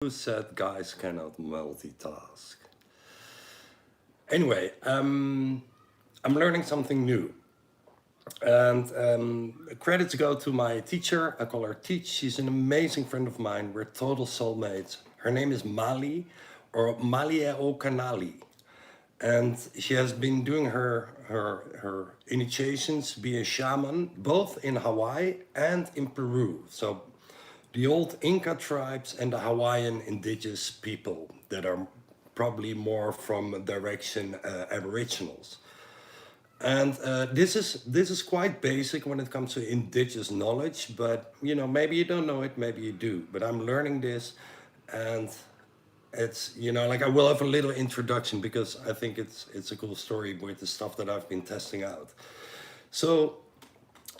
Who said guys cannot multitask? Anyway, I'm learning something new. And credits go to my teacher. I call her Teach. She's an amazing friend of mine. We're total soulmates. Her name is Mali, or Malie Okanali. And she has been doing her initiations, be a shaman, both in Hawaii and in Peru. So the old Inca tribes and the Hawaiian indigenous people that are probably more from direction Aboriginals. And this is quite basic when it comes to indigenous knowledge, but maybe you don't know it, maybe you do. But I'm learning this, and it's like I will have a little introduction because I think it's a cool story with the stuff that I've been testing out. So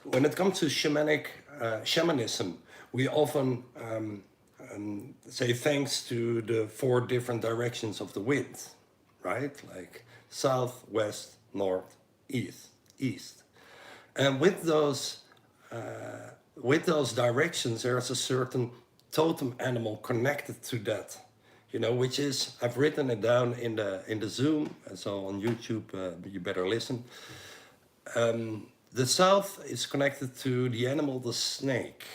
when it comes to shamanism, we often say thanks to the four different directions of the wind, right? Like south, west, north, east. And with those directions, there's a certain totem animal connected to that, which is, I've written it down in the Zoom, so on YouTube, you better listen. The south is connected to the animal, the snake.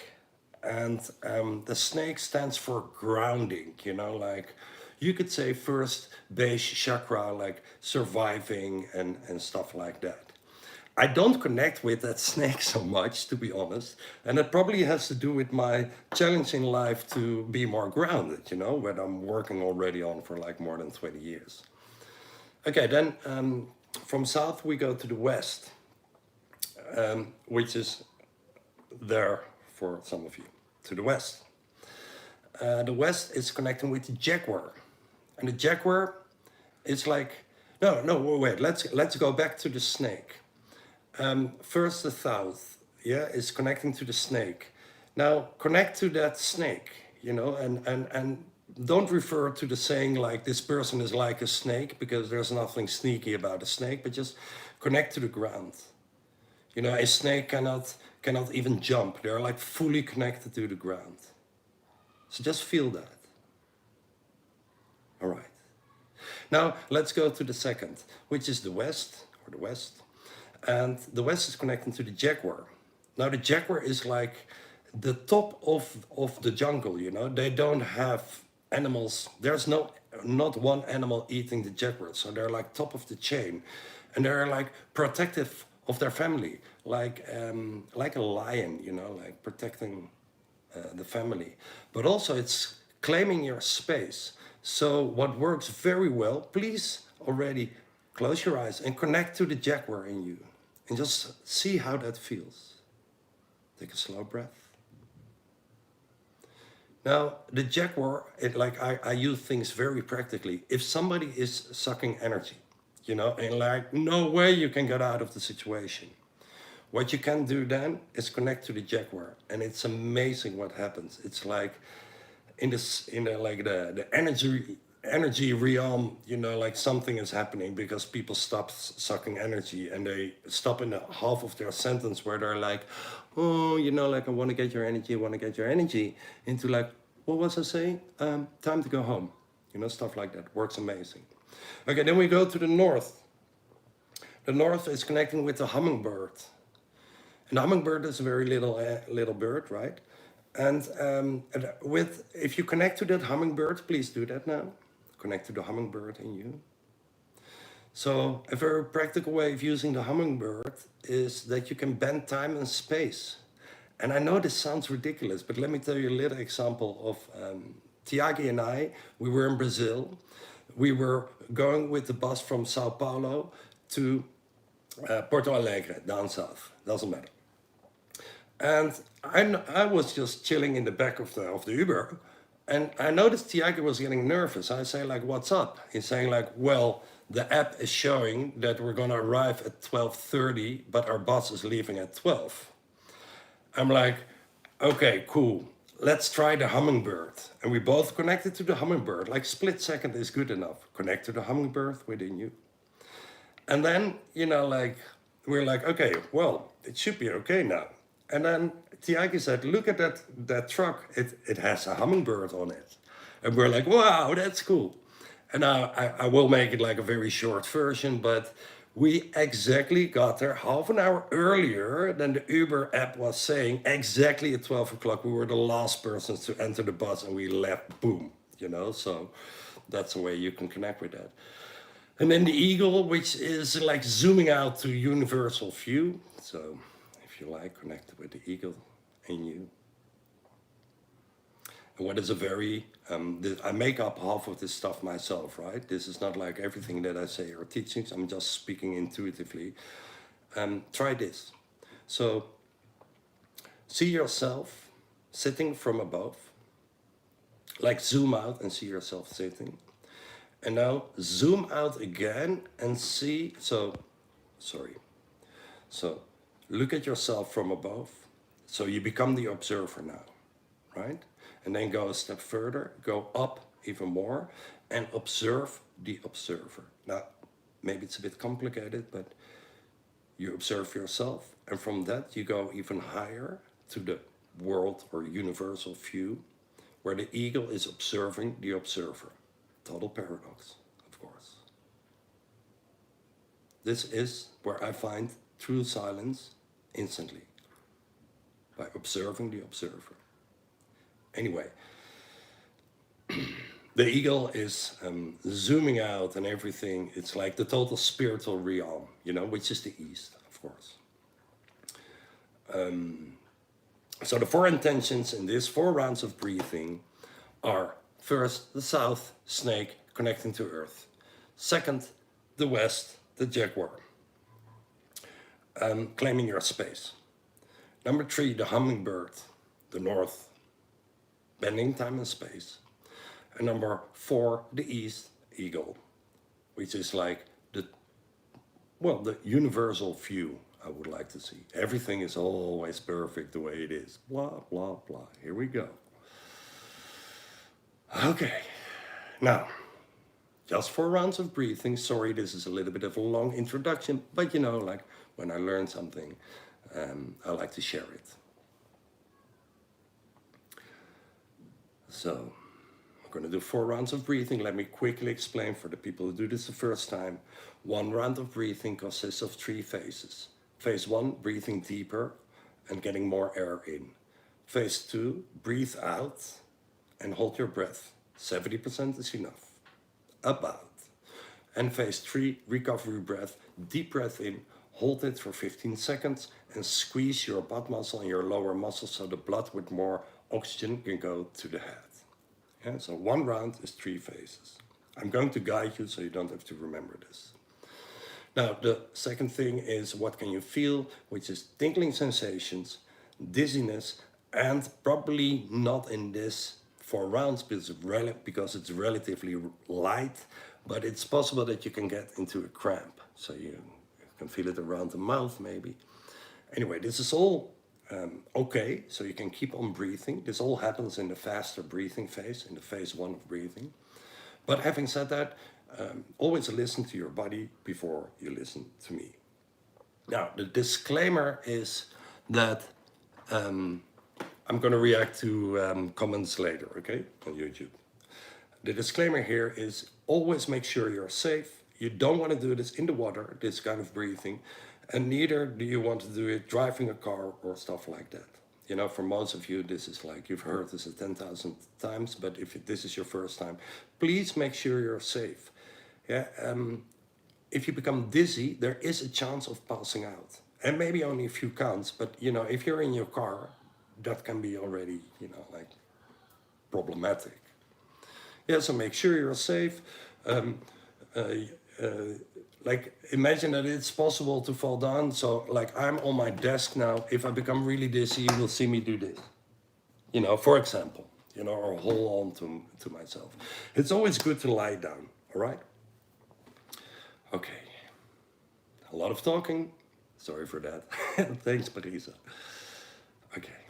And the snake stands for grounding, like you could say first base chakra, like surviving and stuff like that. I don't connect with that snake so much, to be honest. And it probably has to do with my challenge in life to be more grounded, what I'm working already on for like more than 20 years. Okay, then from south we go to the west, which is there for some of you, to the west. The west is connecting with the jaguar. And the jaguar is like, no, wait, let's go back to the snake. First the south, yeah, is connecting to the snake. Now connect to that snake, and don't refer to the saying like this person is like a snake, because there's nothing sneaky about a snake, but just connect to the ground. A snake cannot even jump. They're like fully connected to the ground. So just feel that. All right. Now let's go to the second, which is the west, or the west. And the west is connecting to the jaguar. Now the jaguar is like the top of the jungle, They don't have animals. There's not one animal eating the jaguar. So they're like top of the chain. And they're like protective of their family, like a lion, like protecting the family. But also it's claiming your space. So what works very well, please already close your eyes and connect to the jaguar in you. And just see how that feels. Take a slow breath. Now, the jaguar, I use things very practically. If somebody is sucking energy, and like no way you can get out of the situation, what you can do then is connect to the jaguar, and it's amazing what happens. It's like the energy realm, like something is happening because people stop sucking energy, and they stop in the half of their sentence where they're like, oh, like I want to get your energy, into like, what was I saying? Time to go home. Stuff like that works amazing. Okay, then we go to the north. The north is connecting with the hummingbird. And the hummingbird is a very little bird, right? And if you connect to that hummingbird, please do that now. Connect to the hummingbird in you. So a very practical way of using the hummingbird is that you can bend time and space. And I know this sounds ridiculous, but let me tell you a little example of Tiagi and I. We were in Brazil. We were going with the bus from Sao Paulo to Porto Alegre, down south. Doesn't matter. And I was just chilling in the back of the Uber, and I noticed Tiago was getting nervous. I say like, "What's up?" He's saying like, "Well, the app is showing that we're gonna arrive at 12:30, but our bus is leaving at 12." I'm like, "Okay, cool. Let's try the hummingbird." And we both connected to the hummingbird. Like split second is good enough. Connect to the hummingbird within you. And then, we're like, okay, well, it should be okay now. And then Tiagi said, look at that truck. It has a hummingbird on it. And we're like, wow, that's cool. And I will make it like a very short version, but we exactly got there half an hour earlier than the Uber app was saying. Exactly at 12 o'clock, we were the last persons to enter the bus and we left, boom, you know? So that's the way you can connect with that. And then the eagle, which is like zooming out to universal view. So if you like, connect with the eagle in you. And what is a very, I make up half of this stuff myself, right? This is not like everything that I say are teachings. I'm just speaking intuitively. Try this. So see yourself sitting from above. Like zoom out and see yourself sitting. And now zoom out again and see, so look at yourself from above. So you become the observer now, right? And then go a step further, go up even more and observe the observer. Now, maybe it's a bit complicated, but you observe yourself. And from that, you go even higher to the world or universal view, where the eagle is observing the observer. Total paradox, of course. This is where I find true silence instantly, by observing the observer. Anyway, the eagle is zooming out and everything. It's like the total spiritual realm, you know, which is the east, of course. So the 4 intentions in this 4 rounds of breathing are: first, the south, snake, connecting to earth. Second, the west, the jaguar, claiming your space. Number 3, the hummingbird, the north, bending time and space. And number 4, the east, eagle, which is like the universal view I would like to see. Everything is always perfect the way it is. Blah, blah, blah. Here we go. Okay, now, just 4 rounds of breathing. Sorry, this is a little bit of a long introduction, but you know, like when I learn something, I like to share it. So, I'm going to do 4 rounds of breathing. Let me quickly explain for the people who do this the first time. 1 round of breathing consists of 3 phases. Phase 1, breathing deeper and getting more air in. Phase 2, breathe out and hold your breath. 70% is enough. About. And phase 3, recovery breath. Deep breath in, hold it for 15 seconds and squeeze your butt muscle and your lower muscles so the blood with more oxygen can go to the head. Yeah, so 1 round is 3 phases. I'm going to guide you so you don't have to remember this. Now, the second thing is what can you feel, which is tingling sensations, dizziness, and probably not in this 4 rounds because it's relatively light, but it's possible that you can get into a cramp. So you can feel it around the mouth maybe. Anyway, this is all okay, so you can keep on breathing. This all happens in the faster breathing phase, in the phase 1 of breathing. But having said that, always listen to your body before you listen to me. Now, the disclaimer is that I'm going to react to comments later, okay, on YouTube. The disclaimer here is always make sure you're safe. You don't want to do this in the water, this kind of breathing, and neither do you want to do it driving a car or stuff like that. You know, for most of you, this is like, you've heard this 10,000 times, but if this is your first time, please make sure you're safe. Yeah, if you become dizzy, there is a chance of passing out. And maybe only a few counts, but you know, if you're in your car, that can be already, you know, like problematic. Yeah, so make sure you're safe. Like imagine that it's possible to fall down. So like I'm on my desk now. If I become really dizzy, you will see me do this. You know, for example, you know, or hold on to myself. It's always good to lie down, all right? Okay, a lot of talking. Sorry for that. Thanks, Parisa. Okay,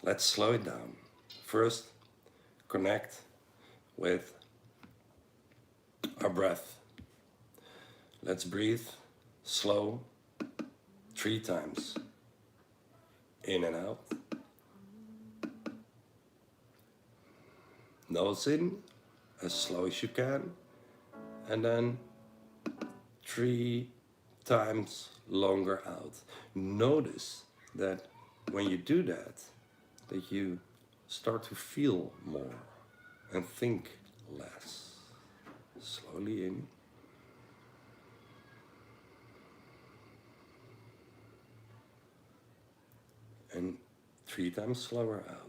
let's slow it down. First, connect with our breath. Let's breathe slow 3 times. In and out. Nose in, as slow as you can, and then 3 times longer out. Notice that when you do that you start to feel more and think less. Slowly in. And 3 times slower out.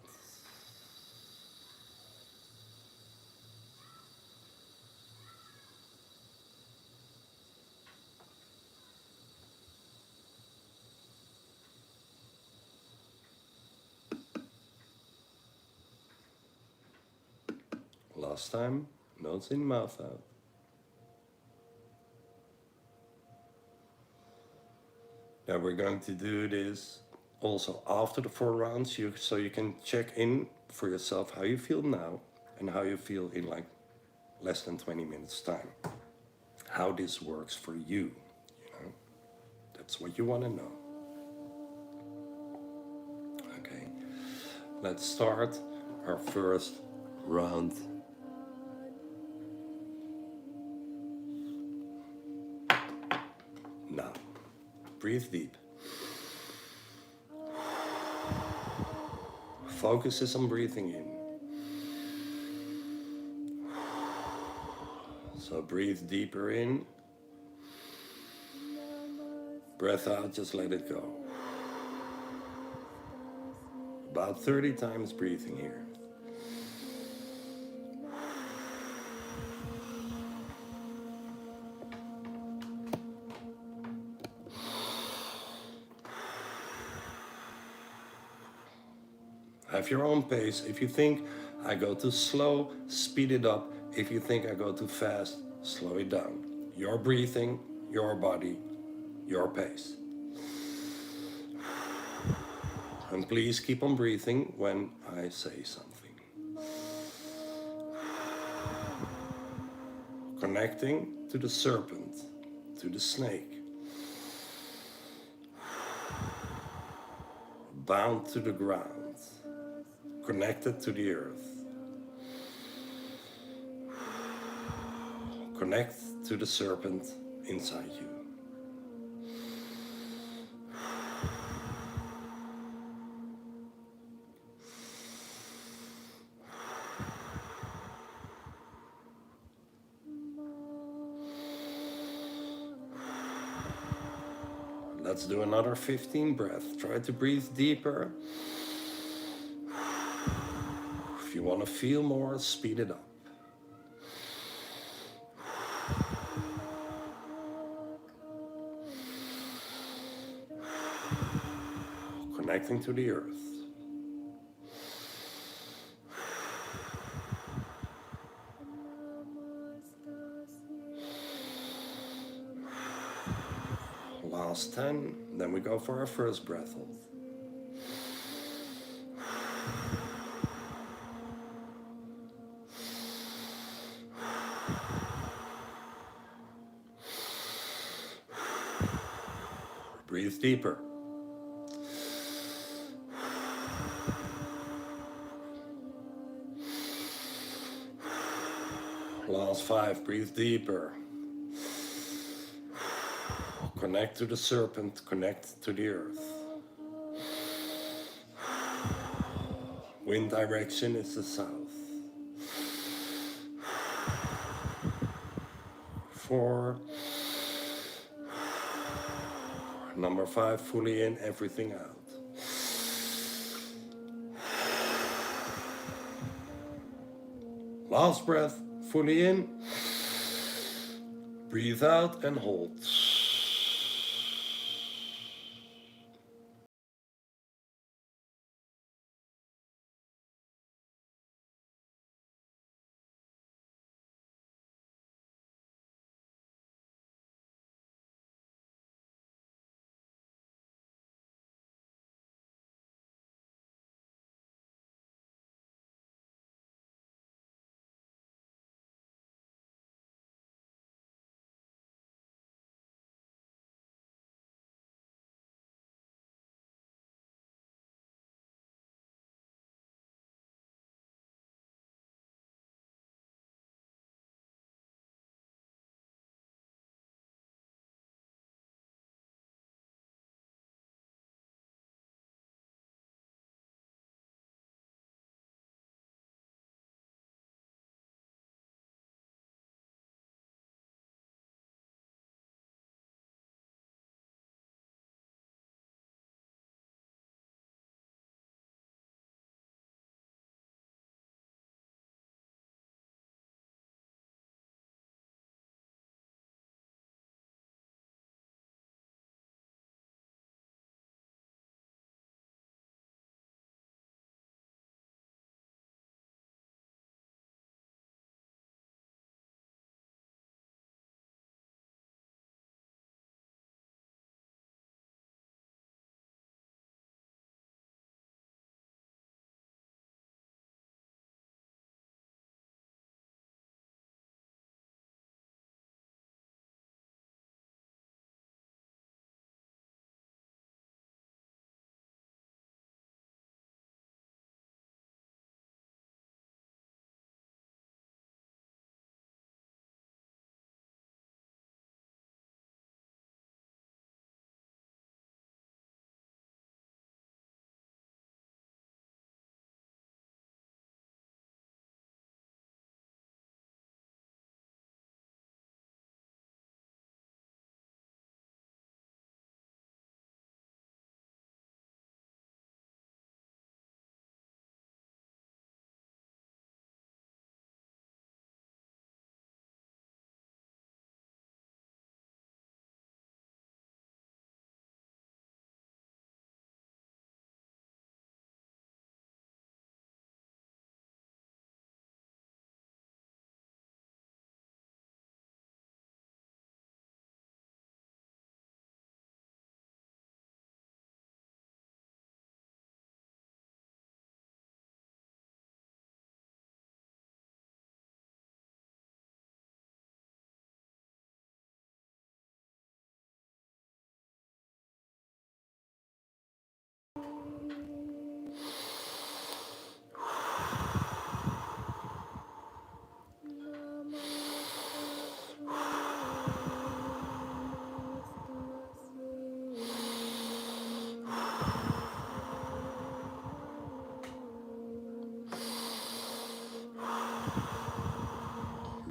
Last time, nose in, mouth out. Now we're going to do this also after the 4 rounds, so you can check in for yourself how you feel now and how you feel in like less than 20 minutes time. How this works for you, you know. That's what you want to know. Okay, let's start our first round. Now, breathe deep. Focus is on breathing in. So breathe deeper in. Breath out, just let it go. About 30 times breathing here. Have your own pace. If you think I go too slow, speed it up. If you think I go too fast, slow it down. Your breathing, your body, your pace. And please keep on breathing when I say something. Connecting to the serpent, to the snake. Bound to the ground. Connected to the earth. Connect to the serpent inside you. Let's do another 15 breaths. Try to breathe deeper. If you want to feel more, speed it up. Connecting to the earth. Last 10, then we go for our first breath hold. Breathe deeper. Last 5, breathe deeper. Connect to the serpent, connect to the earth. Wind direction is the south. 4. Number 5, fully in, everything out. Last breath, fully in. Breathe out and hold.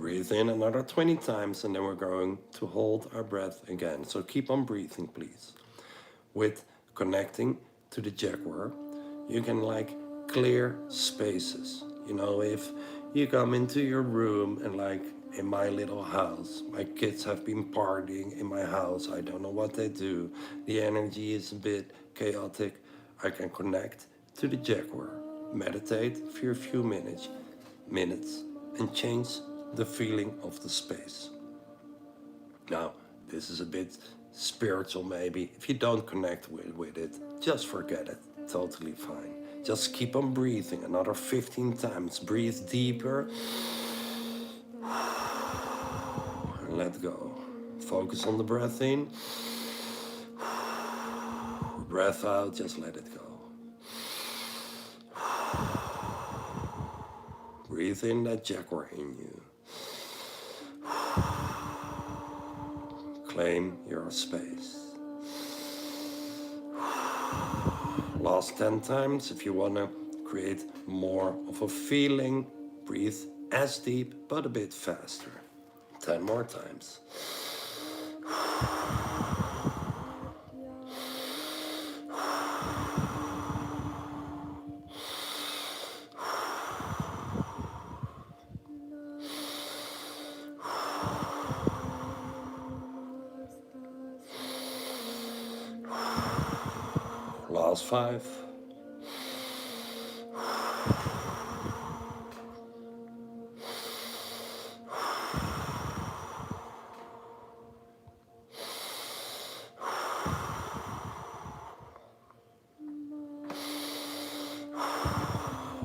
Breathe in another 20 times, and then we're going to hold our breath again. So keep on breathing, please. With connecting to the jaguar, you can like clear spaces. You know, if you come into your room and like in my little house, my kids have been partying in my house, I don't know what they do, the energy is a bit chaotic, I can connect to the jaguar, meditate for a few minutes and change the feeling of the space. Now, this is a bit spiritual maybe. If you don't connect with it, just forget it. Totally fine. Just keep on breathing another 15 times. Breathe deeper and let go. Focus on the breath in. Breath out, just let it go. Breathe in that jaguar in you. Claim your space. Last 10 times, if you want to create more of a feeling, breathe as deep but a bit faster. 10 more times. Last 5.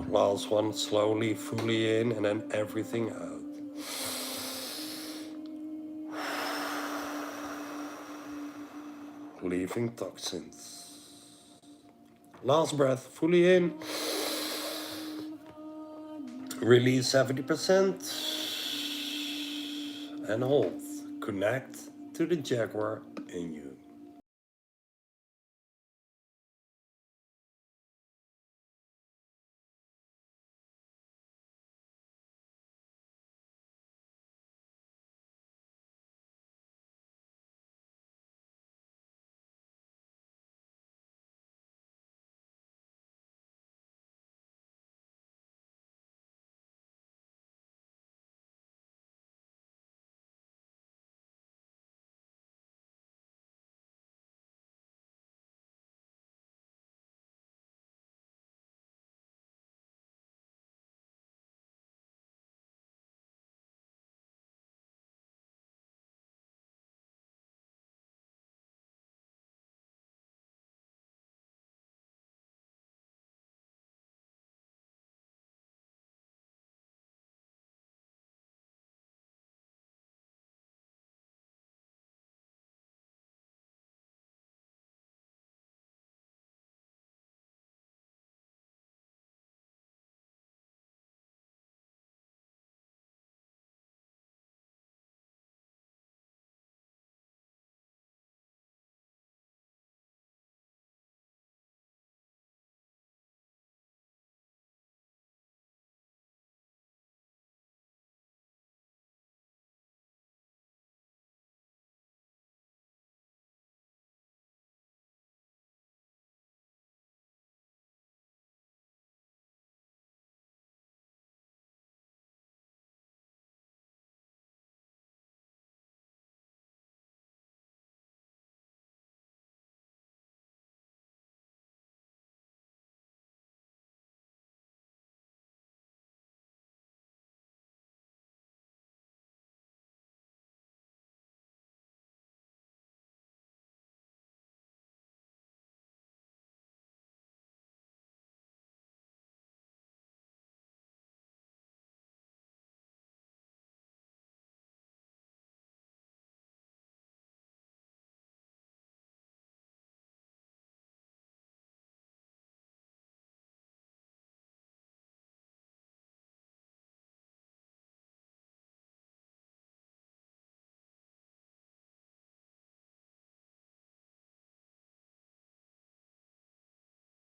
Last one, slowly, fully in, and then everything out. Leaving toxins. Last breath, fully in. Release 70% and hold. Connect to the jaguar in you.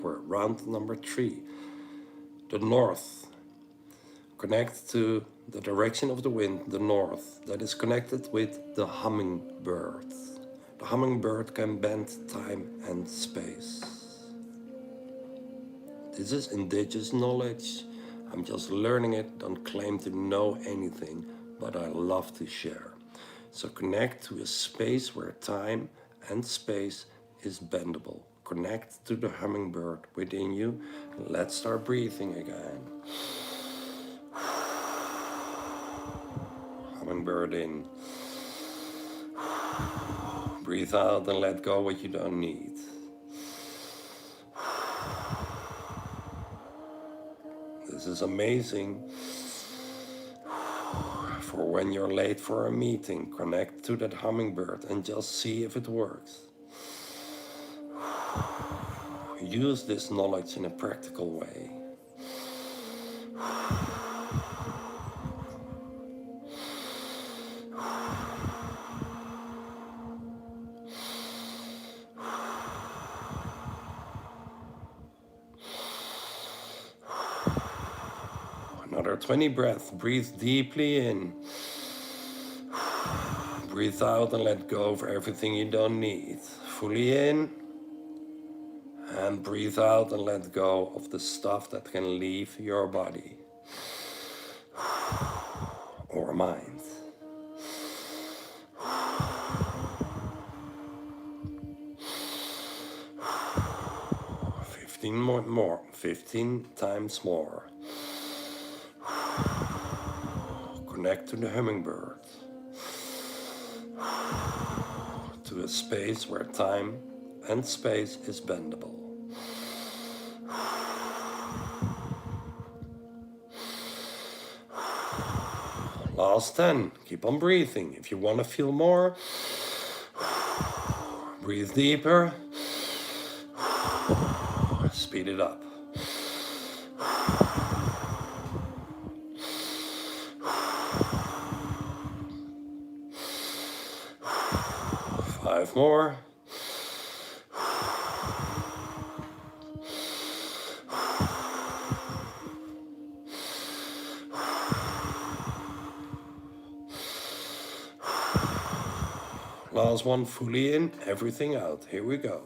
We're round number 3. The north. Connect to the direction of the wind, the north, that is connected with the hummingbird. The hummingbird can bend time and space. This is indigenous knowledge. I'm just learning it, don't claim to know anything, but I love to share. So connect to a space where time and space is bendable. Connect to the hummingbird within you. Let's start breathing again. Hummingbird in. Breathe out and let go what you don't need. This is amazing for when you're late for a meeting. Connect to that hummingbird and just see if it works. Use this knowledge in a practical way. Another 20 breaths. Breathe deeply in. Breathe out and let go of everything you don't need. Fully in. And breathe out and let go of the stuff that can leave your body or mind. More, 15 times more. Connect to the hummingbird, to a space where time and space is bendable. Last 10, keep on breathing. If you want to feel more, breathe deeper, speed it up. Five more. Last one, fully in, everything out. Here we go.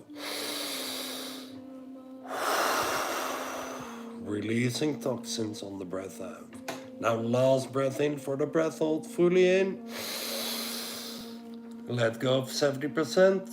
Releasing toxins on the breath out. Now last breath in for the breath hold, fully in. Let go of 70%.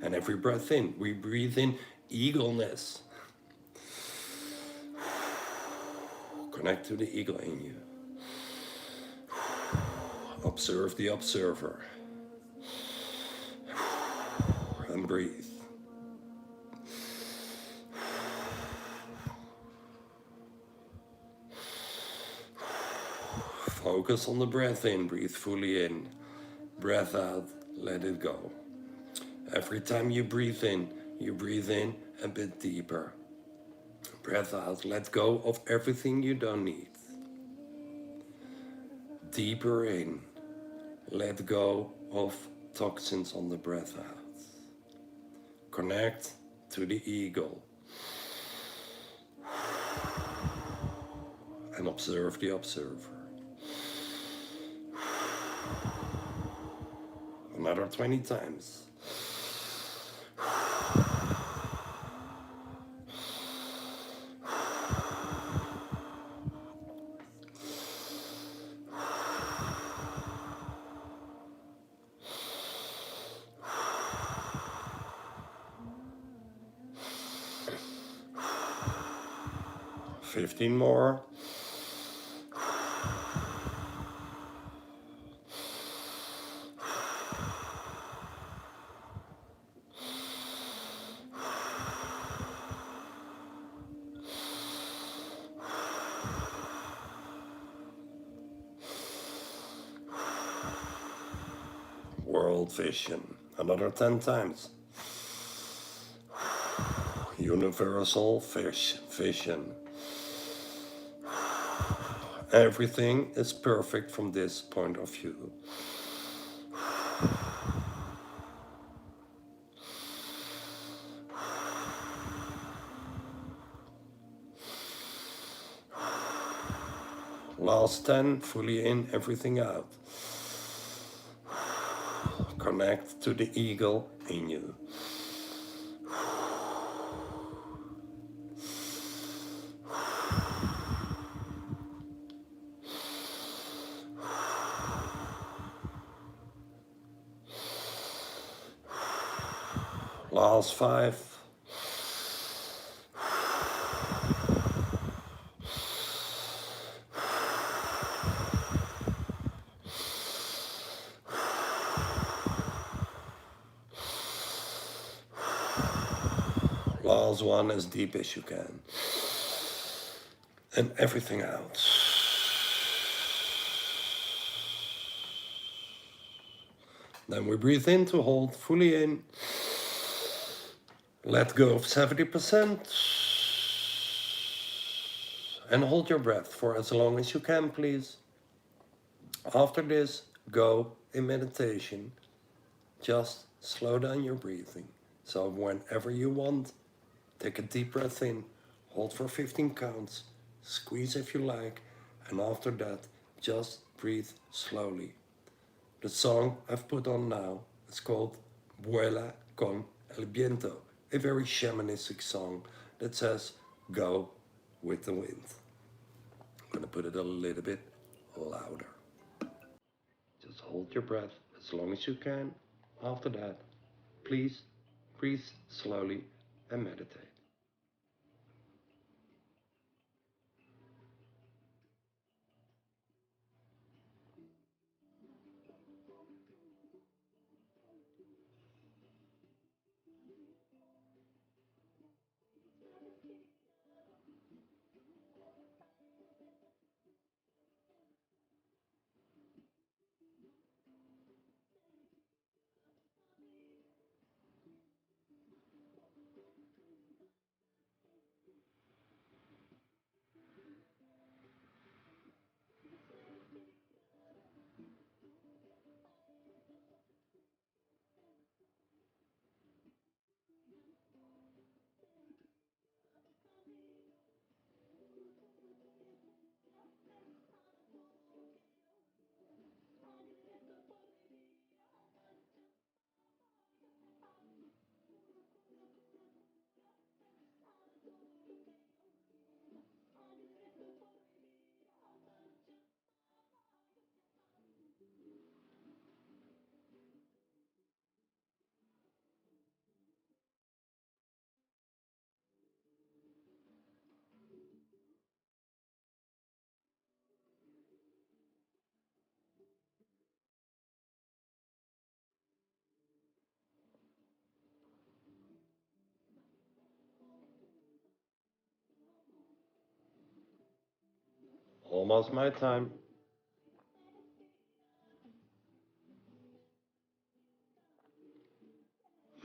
And every breath in, we breathe in eagleness. Connect to the eagle in you. Observe the observer. And breathe. Focus on the breath in, breathe fully in. Breath out, let it go. Every time you breathe in a bit deeper. Breath out, let go of everything you don't need. Deeper in, let go of toxins on the breath out. Connect to the eagle. And observe the observer. Another 20 times. Fifteen more. World vision. Another 10 times. Universal vision. Everything is perfect from this point of view. Last 10, fully in, everything out. Connect to the eagle in you. Last 5. Last one as deep as you can. And everything out. Then we breathe in to hold fully in. Let go of 70%. And hold your breath for as long as you can, please. After this, go in meditation. Just slow down your breathing. So whenever you want, take a deep breath in, hold for 15 counts, squeeze if you like, and after that, just breathe slowly. The song I've put on now is called Vuela con el viento, a very shamanistic song that says, go with the wind. I'm going to put it a little bit louder. Just hold your breath as long as you can. After that, please breathe slowly and meditate. Almost my time.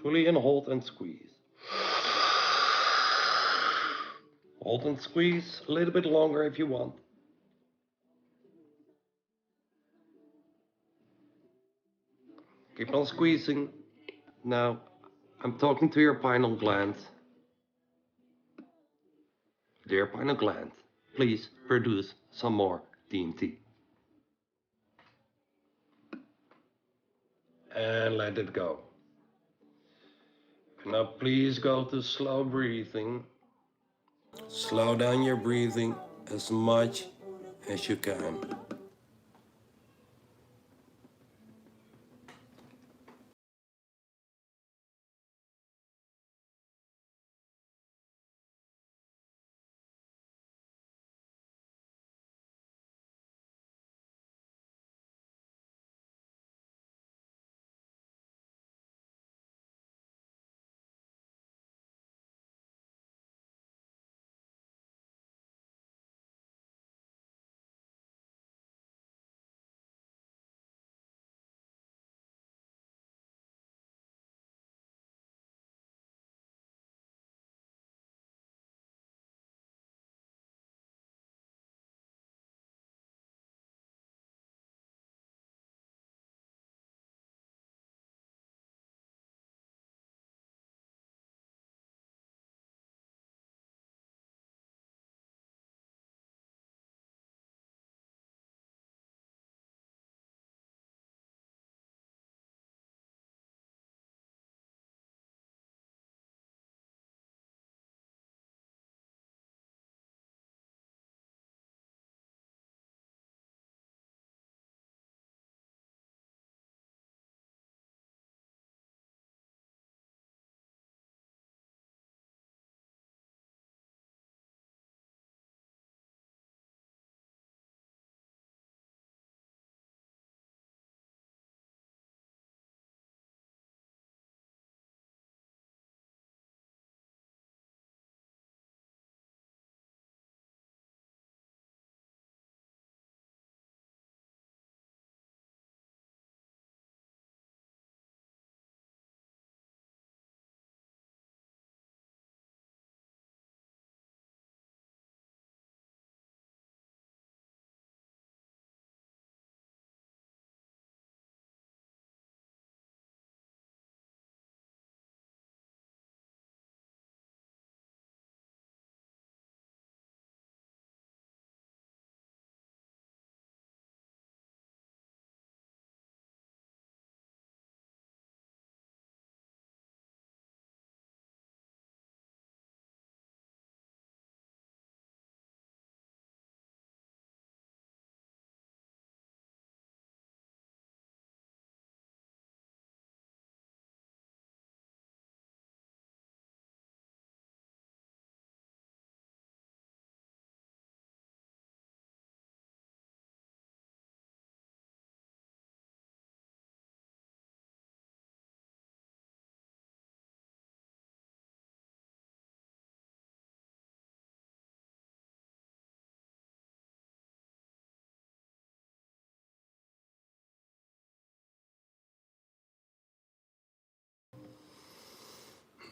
Fully in, hold and squeeze. Hold and squeeze a little bit longer if you want. Keep on squeezing. Now, I'm talking to your pineal gland. Dear pineal gland, please produce some more DMT. And let it go. Now please go to slow breathing. Slow down your breathing as much as you can.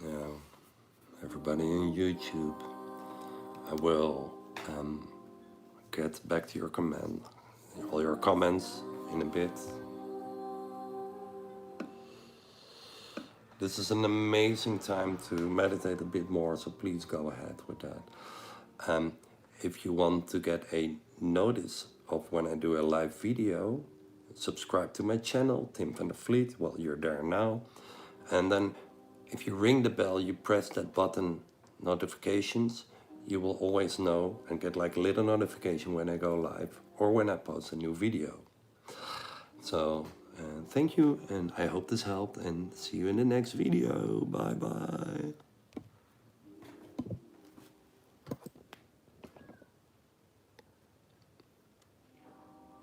Now, everybody on YouTube, I will get back to all your comments in a bit. This is an amazing time to meditate a bit more, so please go ahead with that. If you want to get a notice of when I do a live video, subscribe to my channel, Tim van der Vliet, well, you're there now. And then if you ring the bell, you press that button, notifications, you will always know and get like a little notification when I go live or when I post a new video. So thank you, and I hope this helped, and see you in the next video. Bye bye.